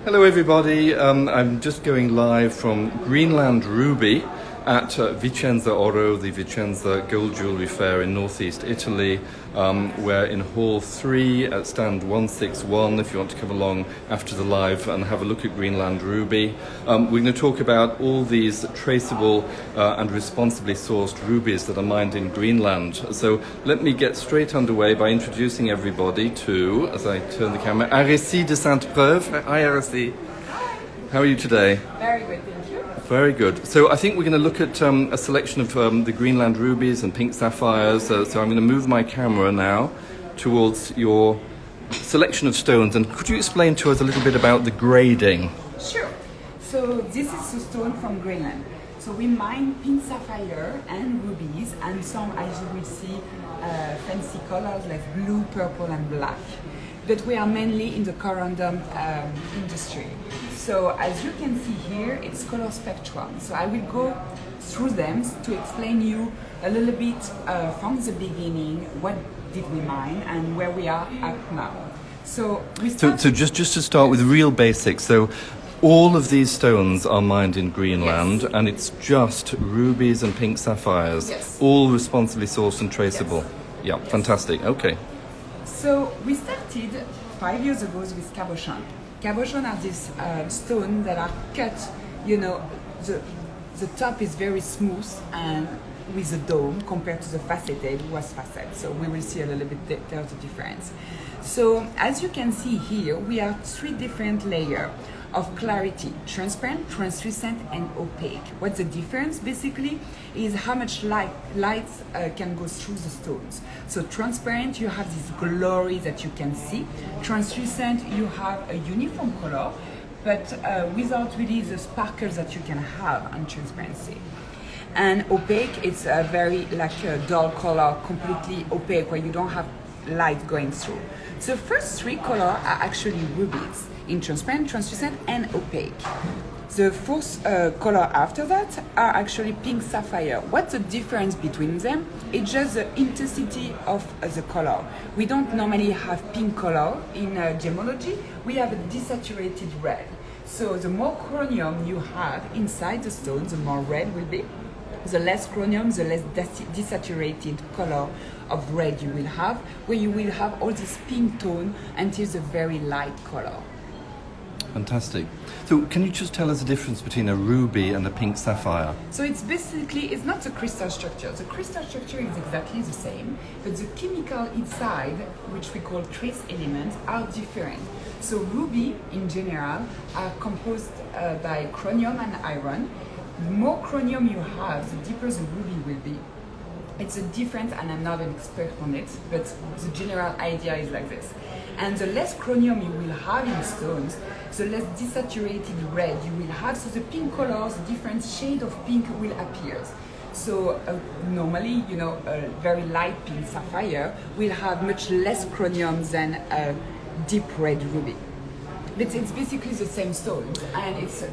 Hello everybody, I'm just going live from Greenland Ruby at VicenzaOro, the Vicenza Gold Jewellery Fair in northeast Italy. We're in Hall 3 at stand 161 if you want to come along after the live and have a look at Greenland Ruby. We're going to talk about all these traceable and responsibly sourced rubies that are mined in Greenland. So let me get straight underway by introducing everybody to, as I turn the camera, RSI de Sainte-Preuve. Hi RSI. How are you today? Very good, thank you. Very good. So I think we're going to look at a selection of the Greenland rubies and pink sapphires. So I'm going to move my camera now towards your selection of stones. And could you explain to us a little bit about the grading? Sure. So this is a stone from Greenland. So we mine pink sapphire and rubies and some, as you will see, fancy colors like blue, purple and black. But we are mainly in the corundum industry. So as you can see here, it's color spectrum. So I will go through them to explain you a little bit from the beginning, what did we mine and where we are at now. So just to start with real basics. So all of these stones are mined in Greenland, yes. And it's just rubies and pink sapphires, yes. All responsibly sourced and traceable. Yes. Yeah, yes. Fantastic. Okay. So we started 5 years ago with cabochon. Cabochon are these stones that are cut, the top is very smooth and with a dome compared to the faceted was facet. So we will see a little bit there's a difference. So as you can see here, we have 3 different layers of clarity: transparent, translucent and opaque. What's the difference basically is how much light can go through the stones. So transparent, you have this glory that you can see. Translucent, you have a uniform color, but without really the sparkles that you can have on transparency. And opaque, it's a very like a dull color, completely opaque, where you don't have light going through. So the first 3 colors are actually rubies, in transparent, translucent and opaque. The fourth color after that are actually pink sapphire. What's the difference between them? It's just the intensity of the color. We don't normally have pink color in gemology. We have a desaturated red. So the more chromium you have inside the stone, the more red will be. The less chromium, the less desaturated color of red you will have, where you will have all this pink tone until the very light color. Fantastic. So can you just tell us the difference between a ruby and a pink sapphire? So it's not the crystal structure. The crystal structure is exactly the same, but the chemical inside, which we call trace elements, are different. So ruby in general are composed by chromium and iron. The more chromium you have, the deeper the ruby will be. It's a difference, and I'm not an expert on it, but the general idea is like this. And the less chromium you will have in stones, the less desaturated red you will have. So the pink colors, different shade of pink will appear. So normally, a very light pink sapphire will have much less chromium than a deep red ruby. But it's basically the same stone, and it's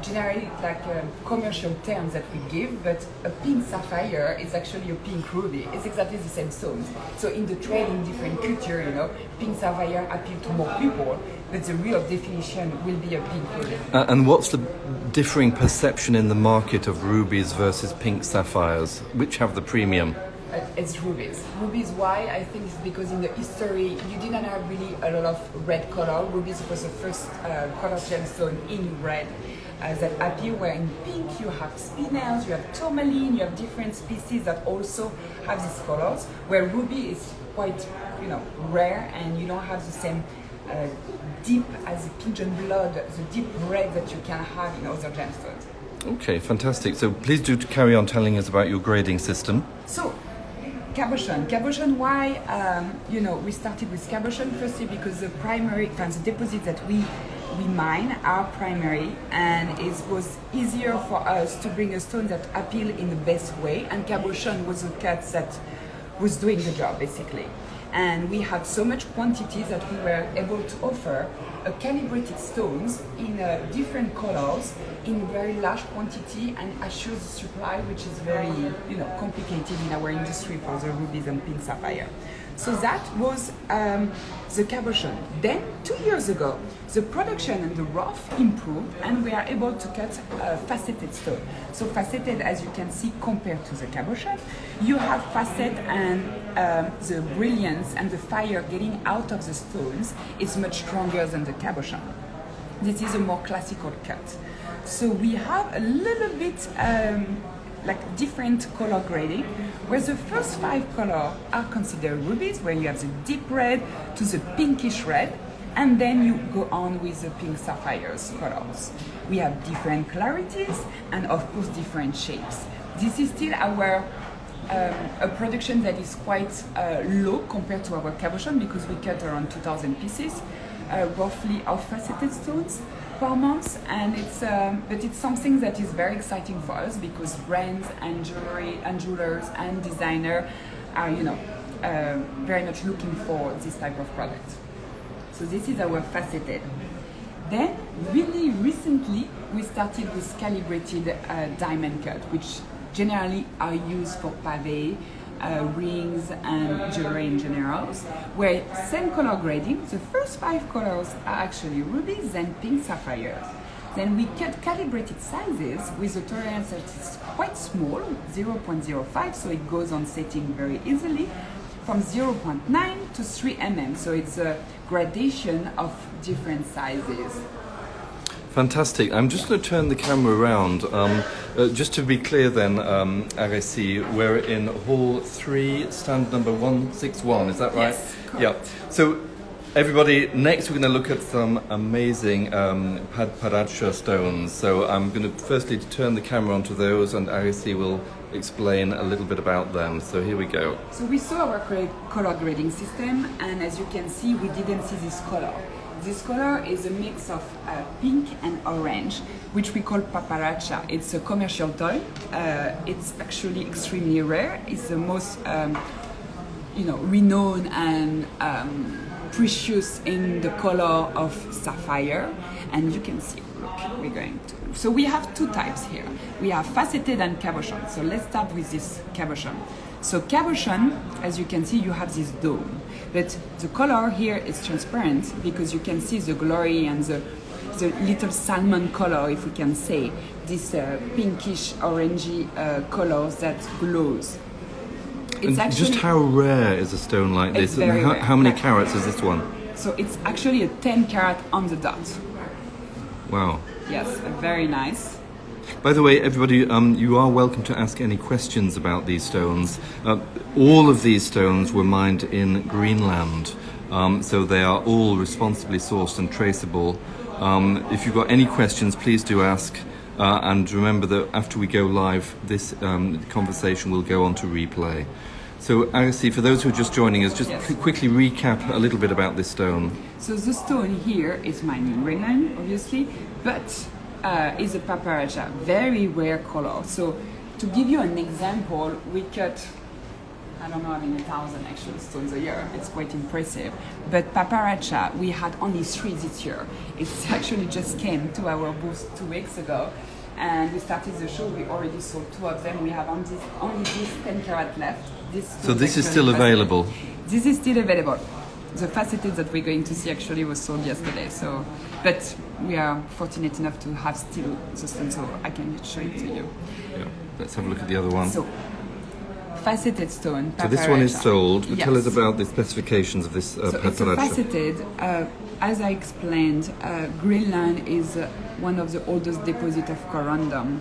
generally like commercial terms that we give, but a pink sapphire is actually a pink ruby. It's exactly the same stones. So in the trade, in different culture, pink sapphire appeal to more people, but the real definition will be a pink ruby. And what's the differing perception in the market of rubies versus pink sapphires? Which have the premium? It's rubies. Rubies, why? I think it's because in the history, you didn't have really a lot of red color. Rubies was the first color gemstone in red. That appear, where in pink you have spinels, you have tourmaline, you have different species that also have these colors, where ruby is quite rare, and you don't have the same deep as the pigeon blood, the deep red that you can have in other gemstones. Okay, fantastic. So please do carry on telling us about your grading system. So cabochon, why we started with cabochon firstly because the deposit that we mine are primary, and it was easier for us to bring a stone that appeal in the best way, and cabochon was a cut that was doing the job basically. And we had so much quantity that we were able to offer a calibrated stones in different colors in very large quantity and assure the supply, which is very complicated in our industry for the rubies and pink sapphire. So that was the cabochon. Then 2 years ago, the production and the rough improved, and we are able to cut faceted stone. So faceted, as you can see, compared to the cabochon, you have facet and the brilliance and the fire getting out of the stones is much stronger than the cabochon. This is a more classical cut. So we have a little bit like different color grading, where the first 5 colors are considered rubies, where you have the deep red to the pinkish red, and then you go on with the pink sapphires colors. We have different clarities and of course different shapes. This is still our a production that is quite low compared to our cabochon, because we cut around 2,000 pieces roughly of faceted stones per month, and but it's something that is very exciting for us, because brands and jewelry and jewelers and designer are very much looking for this type of product. So this is our faceted. Then really recently we started with calibrated diamond cut, which generally are used for pavé, rings and jewelry in general, where same color grading, the first 5 colors are actually rubies and pink sapphires. Then we cut calibrated sizes with a tolerance that is quite small, 0.05, so it goes on setting very easily, from 0.9 to 3 mm, so it's a gradation of different sizes. Fantastic. I'm just going to turn the camera around. Just to be clear then, RSC, we're in hall 3, stand number 161, is that right? Yes, correct. Yeah. So everybody, next we're going to look at some amazing Paparacha stones. So I'm going to firstly turn the camera onto those, and RSC will explain a little bit about them. So here we go. So we saw our color grading system, and as you can see, we didn't see this color. This color is a mix of pink and orange, which we call Paparacha. It's a commercial tone. It's actually extremely rare. It's the most, renowned and precious in the color of sapphire. And you can see, look, we're going to. So we have 2 types here. We have faceted and cabochon. So let's start with this cabochon. So cabochon, as you can see, you have this dome, but the color here is transparent, because you can see the glory and the little salmon color, if we can say, this pinkish orangey colors that glows. It's actually, just how rare is a stone like this? And how many carats is this one? So it's actually a 10 carat on the dot. Wow. Yes, very nice. By the way, everybody, you are welcome to ask any questions about these stones. All of these stones were mined in Greenland, so they are all responsibly sourced and traceable. If you've got any questions, please do ask. And remember that after we go live, this conversation will go on to replay. So, RSC, for those who are just joining us, just quickly recap a little bit about this stone. So the stone here is mined in Greenland, obviously, but is a Paparacha, very rare color. So to give you an example, we cut, I don't know, 1,000 actual stones a year. It's quite impressive. But Paparacha, we had only 3 this year. It actually just came to our booth 2 weeks ago, and we started the show. We already sold 2 of them. We have only this 10 carat left. So this is still available? This is still available. The faceted that we're going to see actually was sold yesterday. So, but we are fortunate enough to have still the stone, so I can show it to you. Yeah, let's have a look at the other one. So, faceted stone. So this one is sold. But yes. Tell us about the specifications of this Paparacha. It's a faceted. As I explained, Greenland is one of the oldest deposits of corundum,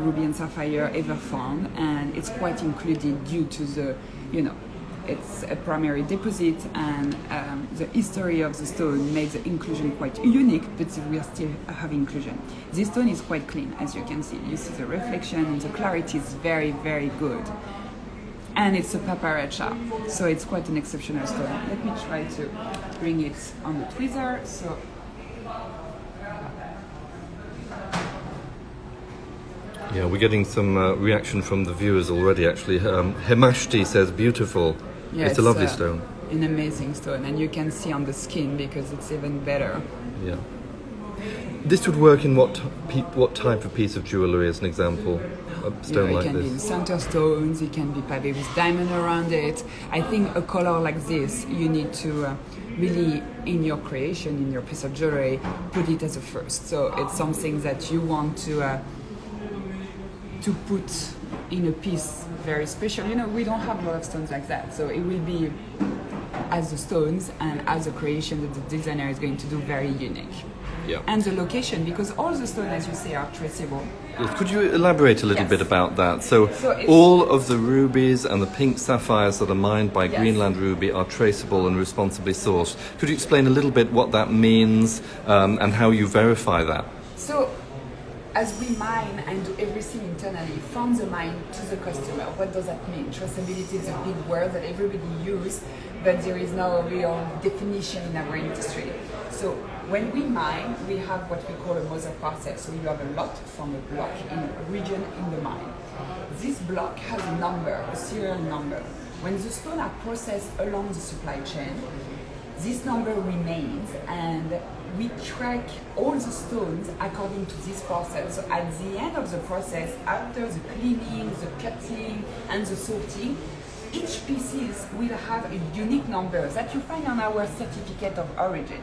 ruby and sapphire ever found, and it's quite included due to the, it's a primary deposit, and the history of the stone makes the inclusion quite unique, but we are still have inclusion. This stone is quite clean, as you can see. You see the reflection, and the clarity is very, very good. And it's a Paparacha, so it's quite an exceptional stone. Let me try to bring it on the tweezer. So, yeah, we're getting some reaction from the viewers already, actually. Hemashti says, beautiful. Yeah, it's a lovely stone. An amazing stone, and you can see on the skin because it's even better. Yeah. this would work in what type of piece of jewellery, as an example? A stone like it can this? be in center stones, it can be pavé with diamond around it. I think a color like this, you need to really, in your creation, in your piece of jewelry, put it as a first. So it's something that you want to put in a piece very special. We don't have a lot of stones like that, so it will be as the stones and as a creation that the designer is going to do very unique. Yeah. And the location, because all the stones, as you say, are traceable. Yes. Could you elaborate a little Yes. bit about that? So it's- all of the rubies and the pink sapphires that are mined by Yes. Greenland Ruby are traceable and responsibly sourced. Could you explain a little bit what that means and how you verify that? So, as we mine and do everything internally, from the mine to the customer, what does that mean? Traceability is a big word that everybody uses, but there is no real definition in our industry. So, when we mine, we have what we call a mother parcel. So you have a lot from a block in a region in the mine. This block has a number, a serial number. When the stones are processed along the supply chain, this number remains, and we track all the stones according to this parcel. So at the end of the process, after the cleaning, the cutting, and the sorting, each pieces will have a unique number that you find on our certificate of origin.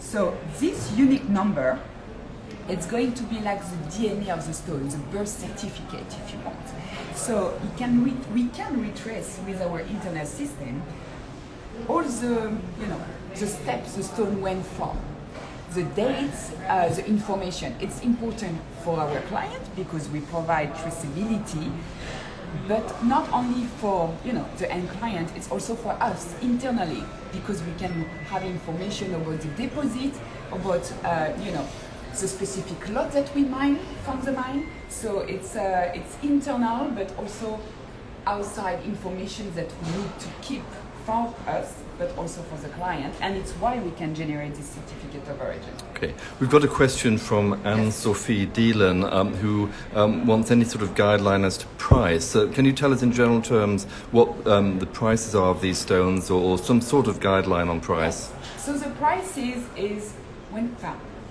So this unique number, it's going to be like the DNA of the stone, the birth certificate, if you want. So we can retrace with our internet system all the steps the stone went from, the dates, the information. It's important for our client because we provide traceability, but not only for the end client, it's also for us internally, because we can have information about the deposit, about the specific lot that we mine from the mine. So it's internal, but also outside information that we need to keep for us, but also for the client, and it's why we can generate this certificate of origin. Okay, we've got a question from Anne-Sophie Dielan, who wants any sort of guideline as to price. Can you tell us in general terms what the prices are of these stones, or some sort of guideline on price? So the price is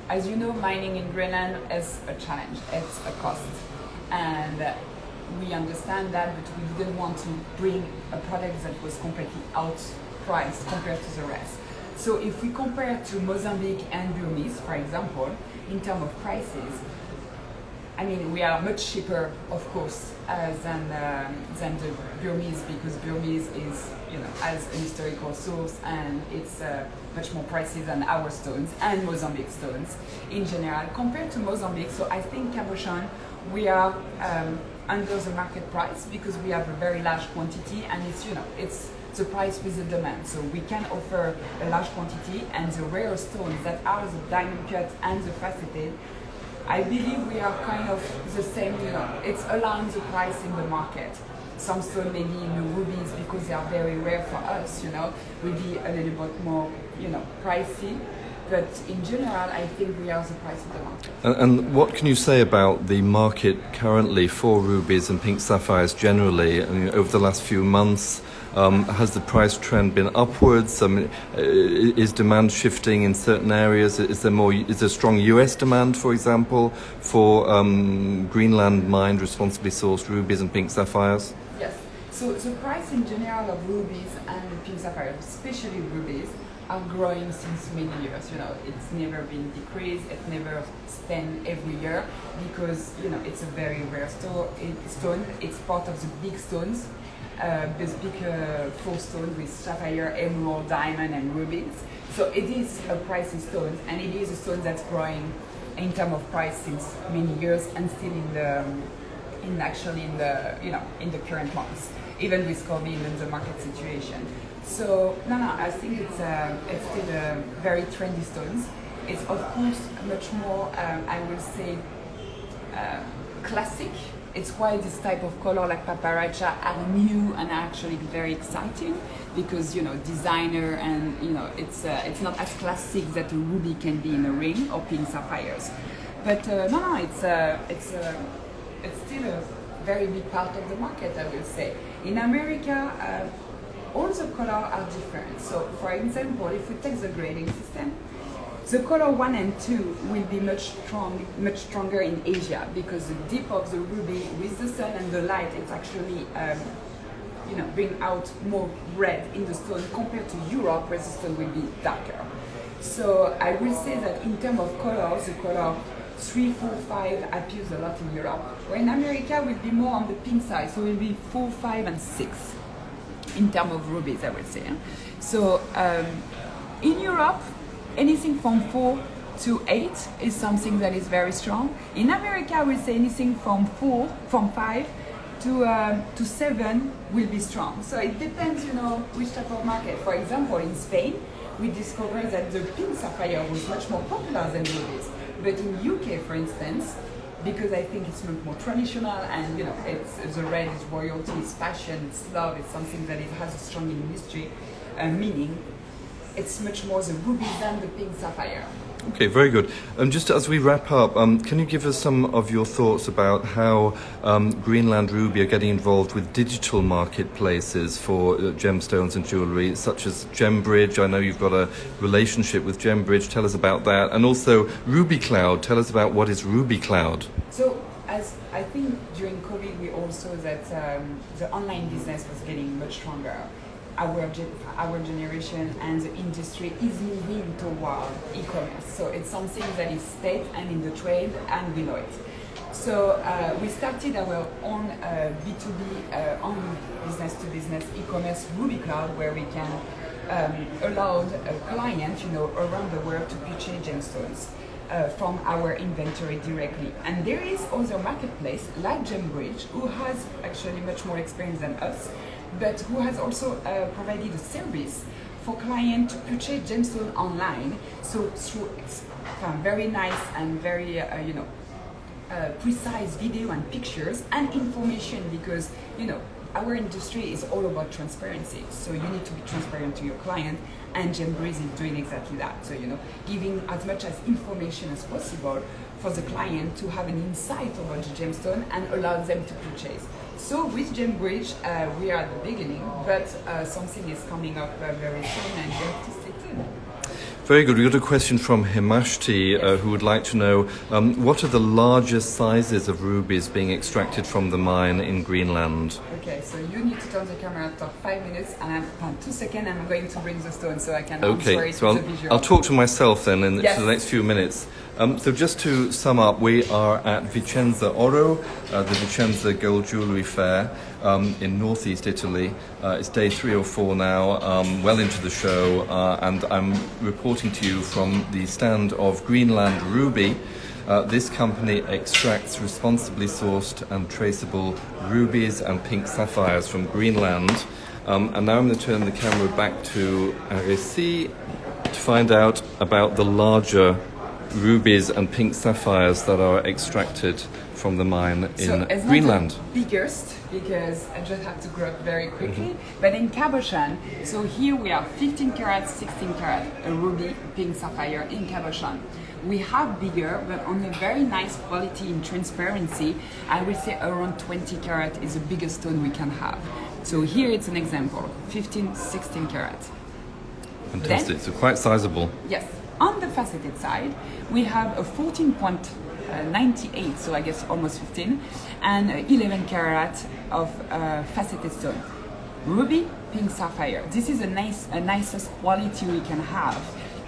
as you know, mining in Greenland is a challenge, it's a cost, and we understand that, but we didn't want to bring a product that was completely outpriced compared to the rest. So if we compare to Mozambique and Burmese, for example, in terms of prices, I mean, we are much cheaper, of course, than the Burmese, because Burmese is, as an historical source, and it's much more pricey than our stones and Mozambique stones in general. Compared to Mozambique, so I think Cabochon, we are under the market price because we have a very large quantity, and it's the price with the demand. So we can offer a large quantity, and the rare stones that are the diamond cut and the faceted, I believe we are kind of the same, it's aligned the price in the market. Some stone maybe in the rubies, because they are very rare for us, will be a little bit more, pricey. But in general, I think we are the price of the market. And what can you say about the market currently for rubies and pink sapphires generally? I mean, over the last few months, has the price trend been upwards? I mean, is demand shifting in certain areas? Is there strong US demand, for example, for Greenland mined, responsibly sourced rubies and pink sapphires? Yes. So the price in general of rubies and pink sapphires, especially rubies, are growing since many years. It's never been decreased. It never stand every year because it's a very rare stone. It's part of the big stones, this big full stone with sapphire, emerald, diamond, and rubies. So it is a pricey stone, and it is a stone that's growing in terms of price since many years, and still in the current months, even with COVID and the market situation. So I think it's still a very trendy stones. It's of course much more, I will say, classic. It's why this type of color like paparacha are new and actually very exciting, because designer, and it's not as classic that a ruby can be in a ring or pink sapphires. But it's still a very big part of the market, I will say. In America, all the colors are different. So, for example, if we take the grading system, The color 1 and 2 will be much stronger in Asia because the dip of the ruby with the sun and the light, it's actually bring out more red in the stone compared to Europe where the stone will be darker. So I will say that in terms of colors, the color 3, 4, 5 appears a lot in Europe, where in America will be more on the pink side, so it will be 4, 5 and 6 in terms of rubies, I would say. So in Europe, anything from 4 to 8 is something that is very strong. In America, I will say anything from 5 to 7 will be strong. So it depends, which type of market. For example, in Spain, we discovered that the pink sapphire was much more popular than rubies. But in UK, for instance, because I think it's much more traditional and it's the red is royalty, it's passion, it's love, it's something that it has a strong history, meaning. It's much more the ruby than the pink sapphire. Okay, very good. Just as we wrap up, can you give us some of your thoughts about how Greenland Ruby are getting involved with digital marketplaces for gemstones and jewellery, such as GemBridge? I know you've got a relationship with GemBridge. Tell us about that. And also Ruby Cloud. Tell us about what is Ruby Cloud. So, as I think during COVID, we all saw that the online business was getting much stronger. Our generation and the industry is moving toward e-commerce. So it's something that is state and in the trade, and we know it. So we started our own B2B, own business-to-business e-commerce Ruby Cloud, where we can allow a client, around the world to purchase gemstones from our inventory directly. And there is other marketplace like GemBridge, who has actually much more experience than us, but who has also provided a service for clients to purchase gemstone online. So through very nice and very precise video and pictures and information, because our industry is all about transparency. So you need to be transparent to your client, and GemBridge is doing exactly that. So giving as much as information as possible for the client to have an insight about the gemstone and allow them to purchase. So with GemBridge, we are at the beginning, but something is coming up very soon, and you have to stay tuned. Very good. We got a question from Himashti, who would like to know what are the largest sizes of rubies being extracted from the mine in Greenland? Okay, so you need to turn the camera after 5 minutes, and 2 seconds, and I'm going to bring the stone so I can answer it with the visual. I'll talk to myself then for the next few minutes. So just to sum up, we are at VicenzaOro, the Vicenza Gold Jewellery Fair in northeast Italy. It's day 3 or 4 now, well into the show, and I'm reporting to you from the stand of Greenland Ruby. This company extracts responsibly sourced and traceable rubies and pink sapphires from Greenland. And now I'm going to turn the camera back to Aresi to find out about the larger rubies and pink sapphires that are extracted from the mine in Greenland. Not the biggest, because I just have to grow up very quickly, but in Cabochon, so here we are 15 karat, 16 karat, a ruby, pink sapphire in Cabochon. We have bigger, but on a very nice quality and transparency. I will say around 20 karat is the biggest stone we can have. So here it's an example, 15, 16 karat. Fantastic, so quite sizable. Yes. On the faceted side, we have a 14.98, so I guess almost 15, and 11 karat of faceted stone. Ruby, pink sapphire. This is a nicest quality we can have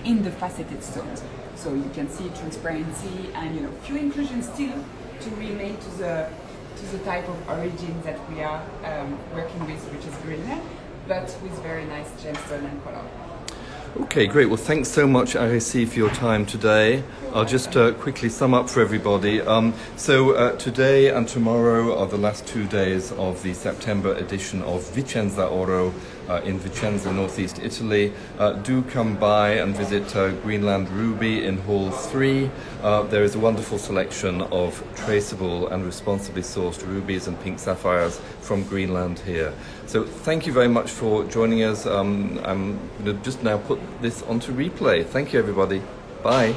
in the faceted stones. So you can see transparency and few inclusions still to remain to the type of origin that we are working with, which is Greenland, but with very nice gemstone and color. Okay, great. Well, thanks so much, Aresi, for your time today. I'll just quickly sum up for everybody. So today and tomorrow are the last 2 days of the September edition of VicenzaOro in Vicenza, northeast Italy. Do come by and visit Greenland Ruby in Hall 3. There is a wonderful selection of traceable and responsibly sourced rubies and pink sapphires from Greenland here. So thank you very much for joining us. I'm going to just now put this onto replay. Thank you, everybody. Bye.